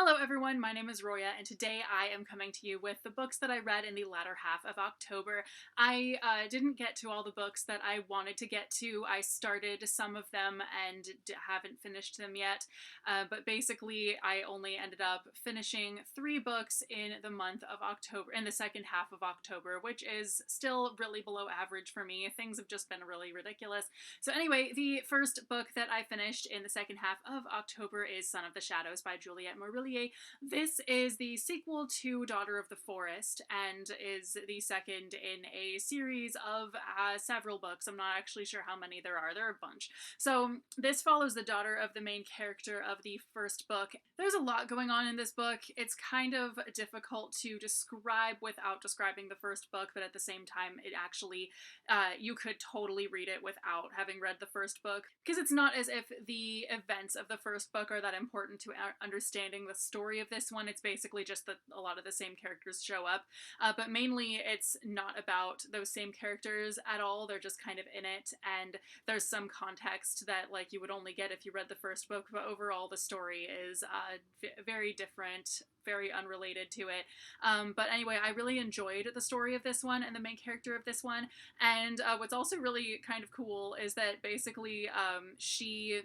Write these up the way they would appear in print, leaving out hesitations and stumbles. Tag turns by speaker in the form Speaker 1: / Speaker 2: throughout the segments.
Speaker 1: Hello everyone, my name is Roya, and today I am coming to you with the books that I read in the latter half of October. I didn't get to all the books that I wanted to get to. I started some of them and haven't finished them yet, but basically I only ended up finishing 3 books in the month of October, in the second half of October, which is still really below average for me. Things have just been really ridiculous. So anyway, the first book that I finished in the second half of October is Son of the Shadows by Juliette Marillier. This is the sequel to Daughter of the Forest and is the second in a series of several books. I'm not actually sure how many there are. There are a bunch. So this follows the daughter of the main character of the first book. There's a lot going on in this book. It's kind of difficult to describe without describing the first book, but at the same time, it actually, you could totally read it without having read the first book, because it's not as if the events of the first book are that important to understanding the story of this one. It's basically just that a lot of the same characters show up, but mainly it's not about those same characters at all. They're just kind of in it, and there's some context that like you would only get if you read the first book, but overall the story is very different, very unrelated to it. But anyway, I really enjoyed the story of this one and the main character of this one. And what's also really kind of cool is that basically she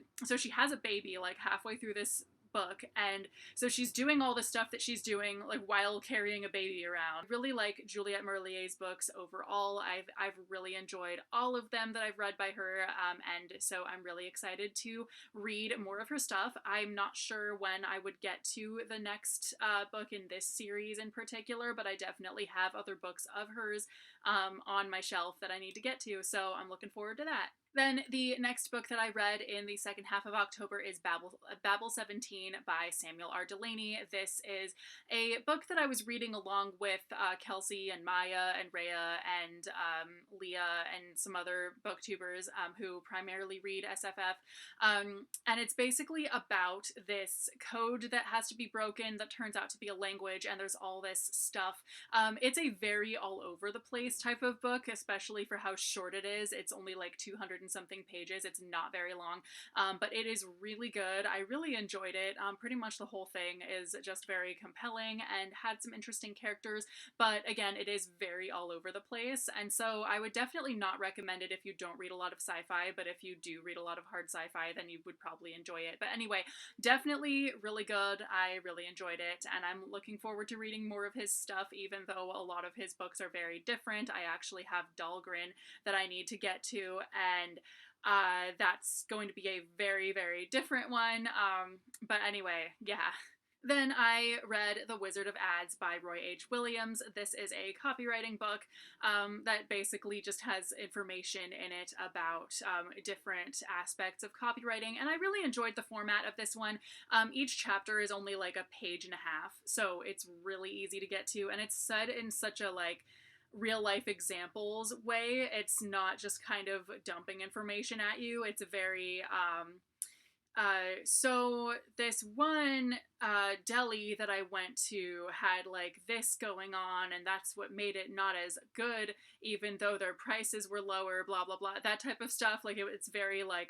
Speaker 1: has a baby like halfway through this book, and so she's doing all the stuff that she's doing like while carrying a baby around. Really like Juliette Marillier's books overall. I've really enjoyed all of them that I've read by her, and so I'm really excited to read more of her stuff. I'm not sure when I would get to the next book in this series in particular, but I definitely have other books of hers on my shelf that I need to get to, so I'm looking forward to that. Then the next book that I read in the second half of October is Babel 17 by Samuel R. Delany. This is a book that I was reading along with Kelsey and Maya and Rhea and Leah and some other booktubers who primarily read SFF. And it's basically about this code that has to be broken that turns out to be a language, and there's all this stuff. It's a very all over the place type of book, especially for how short it is. It's only like 200 and something pages. It's not very long, but it is really good. I really enjoyed it. Pretty much the whole thing is just very compelling and had some interesting characters, but again, it is very all over the place, and so I would definitely not recommend it if you don't read a lot of sci-fi, but if you do read a lot of hard sci-fi, then you would probably enjoy it. But anyway, definitely really good. I really enjoyed it, and I'm looking forward to reading more of his stuff, even though a lot of his books are very different. I actually have Dahlgren that I need to get to, and that's going to be a very, very different one. But anyway, yeah. Then I read The Wizard of Ads by Roy H. Williams. This is a copywriting book that basically just has information in it about different aspects of copywriting, and I really enjoyed the format of this one. Each chapter is only like a page and a half, so it's really easy to get to, and it's said in such a like real life examples way. It's not just kind of dumping information at you. It's a very so this one deli that I went to had like this going on, and that's what made it not as good, even though their prices were lower, blah blah blah, that type of stuff. Like it's very like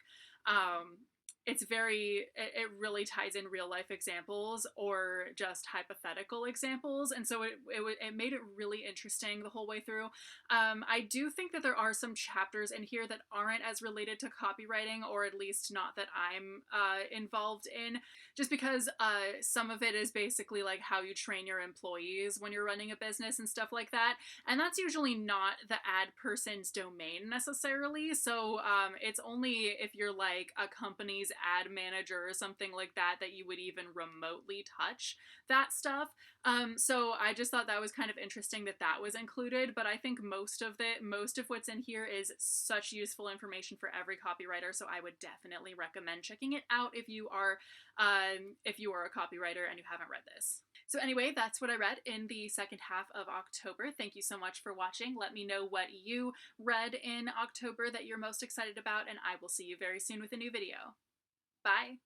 Speaker 1: it really ties in real life examples or just hypothetical examples, and so it made it really interesting the whole way through. I do think that there are some chapters in here that aren't as related to copywriting, or at least not that I'm involved in, just because some of it is basically like how you train your employees when you're running a business and stuff like that, and that's usually not the ad person's domain necessarily. So it's only if you're like a company's ad manager or something like that that you would even remotely touch that stuff. So I just thought that was kind of interesting that that was included, but I think most of what's in here is such useful information for every copywriter, so I would definitely recommend checking it out if you are a copywriter and you haven't read this. So anyway, that's what I read in the second half of October. Thank you so much for watching. Let me know what you read in October that you're most excited about, and I will see you very soon with a new video. Bye!